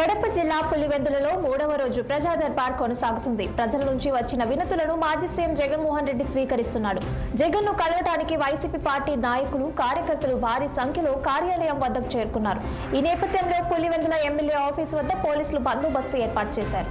కడప జిల్లా పులివెందులలో 3వ రోజు ప్రజా దర్బార్ కొనసాగుతుంది. ప్రజల నుంచి వచ్చిన వినతులను మాజీ సీఎం జగన్మోహన్ రెడ్డి స్వీకరిస్తున్నాడు. జగన్ను కలవడానికి వైసీపీ పార్టీ నాయకులు, కార్యకర్తలు భారీ సంఖ్యలో కార్యాలయం వద్దకు చేరుకున్నారు. ఈ నేపథ్యంలో పులివెందుల ఎమ్మెల్యే ఆఫీసు వద్ద పోలీసులు బందోబస్తు ఏర్పాటు చేశారు.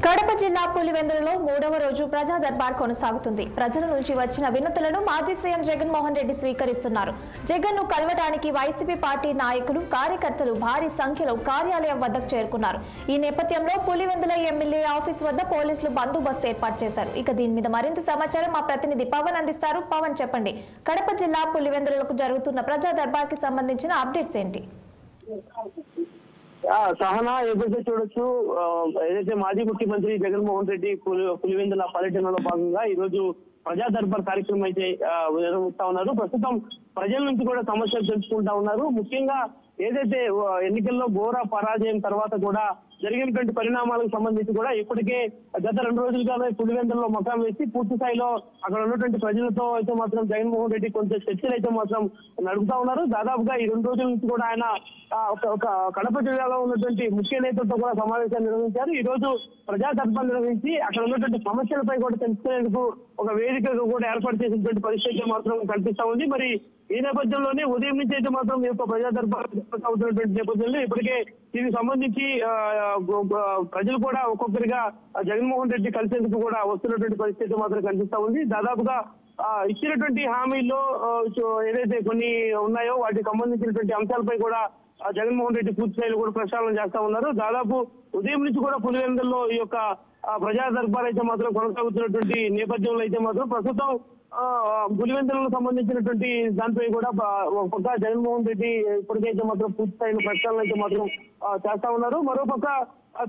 కడప జిల్లా పులివెందులలో 3వ రోజు ప్రజా దర్బార్ కొనసాగుతుంది. ప్రజల నుంచి వచ్చిన వినతులను మాజీ సీఎం జగన్మోహన్ రెడ్డి స్వీకరిస్తున్నారు. జగన్ను కలవడానికి వైసీపీ పార్టీ నాయకులు, కార్యకర్తలు భారీ సంఖ్యలో కార్యాలయం వద్దకు చేరుకున్నారు. ఈ నేపథ్యంలో పులివెందుల ఎమ్మెల్యే ఆఫీస్ వద్ద పోలీసులు బందోబస్తు ఏర్పాటు చేశారు. ఇక దీని మీద మరింత సమాచారం మా ప్రతినిధి పవన్ అందిస్తారు. పవన్, చెప్పండి, కడప జిల్లా పులివెందులకు జరుగుతున్న ప్రజా దర్బార్ కి సంబంధించిన అప్డేట్స్ ఏంటి? సహనా, ఏదైతే చూడొచ్చు, ఏదైతే మాజీ ముఖ్యమంత్రి జగన్మోహన్ రెడ్డి పులివెందుల పర్యటనలో భాగంగా ఈ రోజు ప్రజా దర్బార్ కార్యక్రమం అయితే నిర్వహిస్తా ఉన్నారు. ప్రస్తుతం ప్రజల నుంచి కూడా సమస్యలు తెలుసుకుంటా ఉన్నారు. ముఖ్యంగా ఏదైతే ఎన్నికల్లో ఘోర పరాజయం తర్వాత కూడా జరిగినటువంటి పరిణామాలకు సంబంధించి కూడా ఇప్పటికే గత 2 రోజులుగానే పులివెందులలో మకాం వేసి పూర్తి స్థాయిలో అక్కడ ఉన్నటువంటి ప్రజలతో అయితే మాత్రం జగన్మోహన్ రెడ్డి కొంచెం చర్చలు అయితే మాత్రం నడుపుతా ఉన్నారు. దాదాపుగా ఈ 2 రోజుల నుంచి కూడా ఆయన ఒక కడప జిల్లాలో ఉన్నటువంటి ముఖ్య నేతలతో కూడా సమావేశాలు నిర్వహించారు. ఈ రోజు ప్రజా దర్బార్ నిర్వహించి అక్కడ ఉన్నటువంటి సమస్యలపై కూడా తెలుసుకునేందుకు ఒక వేదికగా కూడా ఏర్పాటు చేసినటువంటి పరిస్థితి మాత్రం కనిపిస్తా ఉంది. మరి ఈ నేపథ్యంలోనే ఉదయం నుంచి అయితే మాత్రం ఈ యొక్క ప్రజా దర్బార్ అవుతున్నటువంటి నేపథ్యంలో ఇప్పటికే దీనికి సంబంధించి ప్రజలు కూడా ఒక్కొక్కరిగా జగన్మోహన్ రెడ్డి కలిసేందుకు కూడా వస్తున్నటువంటి పరిస్థితి మాత్రం కనిపిస్తా ఉంది. దాదాపుగా ఇచ్చినటువంటి హామీల్లో ఏదైతే కొన్ని ఉన్నాయో వాటికి సంబంధించినటువంటి అంశాలపై కూడా జగన్మోహన్ రెడ్డి పూర్తి స్థాయిలో కూడా ప్రక్షాళన చేస్తా ఉన్నారు. దాదాపు ఉదయం నుంచి కూడా పులివెందుల్లో ఈ యొక్క ప్రజా దర్బార్ అయితే మాత్రం కొనసాగుతున్నటువంటి నేపథ్యంలో అయితే మాత్రం ప్రస్తుతం పులివెందులకు సంబంధించినటువంటి దానిపై కూడా ఒక పక్క జగన్మోహన్ రెడ్డి ఇప్పటికైతే మాత్రం పూర్తి స్థాయిలో ప్రక్షాళన అయితే మాత్రం చేస్తా ఉన్నారు. మరోపక్క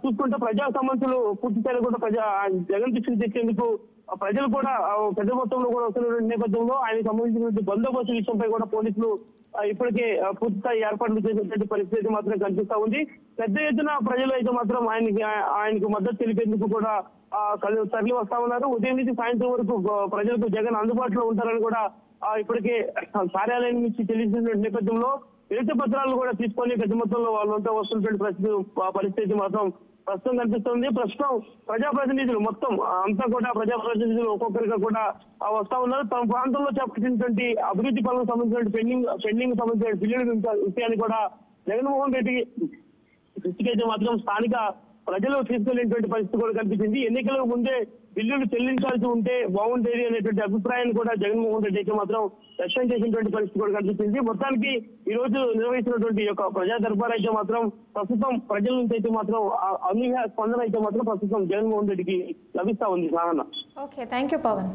చూసుకుంటే ప్రజా సమస్యలు పూర్తి స్థాయిలో కూడా జగన్ దృష్టికి తెచ్చేందుకు ప్రజలు కూడా పెద్ద మొత్తంలో కూడా వస్తున్నటువంటి నేపథ్యంలో ఆయనకు సంబంధించినటువంటి బందోబస్తు విషయంపై కూడా పోలీసులు ఇప్పటికే పూర్తిస్థాయి ఏర్పాట్లు చేసినటువంటి పరిస్థితి మాత్రం కనిపిస్తా ఉంది. పెద్ద ఎత్తున ప్రజలు అయితే మాత్రం ఆయనకు మద్దతు తెలిపేందుకు కూడా తరలి వస్తా ఉన్నారు. ఉదయం నుంచి సాయంత్రం వరకు ప్రజలకు జగన్ అందుబాటులో ఉంటారని కూడా ఇప్పటికే కార్యాలయం నుంచి తెలిసిన నేపథ్యంలో వినతి పత్రాలు కూడా తీసుకొని పెద్ద మొత్తంలో వాళ్ళంతా వస్తున్నటువంటి పరిస్థితి మాత్రం ప్రస్తుతం కనిపిస్తుంది. ప్రస్తుతం ప్రజాప్రతినిధులు మొత్తం అంతా కూడా ప్రజాప్రతినిధులు ఒక్కొక్కరిగా కూడా వస్తా ఉన్నారు. తమ ప్రాంతంలో చేపట్టినటువంటి అభివృద్ధి పనులకు సంబంధించిన పెండింగ్ సంబంధించిన బిల్లుల విషయాన్ని కూడా జగన్మోహన్ రెడ్డి దృష్టికి అయితే మాత్రం స్థానిక ప్రజలు తీసుకెళ్లేటువంటి పరిస్థితి కూడా కనిపించింది. ఎన్నికలకు ముందే బిల్లులు చెల్లించాల్సి ఉంటే బాగుండేది అనేటువంటి అభిప్రాయాన్ని కూడా జగన్మోహన్ రెడ్డి అయితే మాత్రం వ్యక్తం చేసినటువంటి పరిస్థితి కూడా కనిపించింది. మొత్తానికి ఈ రోజు నిర్వహించినటువంటి యొక్క ప్రజా దర్బార్ అయితే మాత్రం ప్రస్తుతం ప్రజల నుంచి అయితే మాత్రం అనూహ్య స్పందన అయితే మాత్రం ప్రస్తుతం జగన్మోహన్ రెడ్డికి లభిస్తా ఉంది. Okay, thank you Pawan.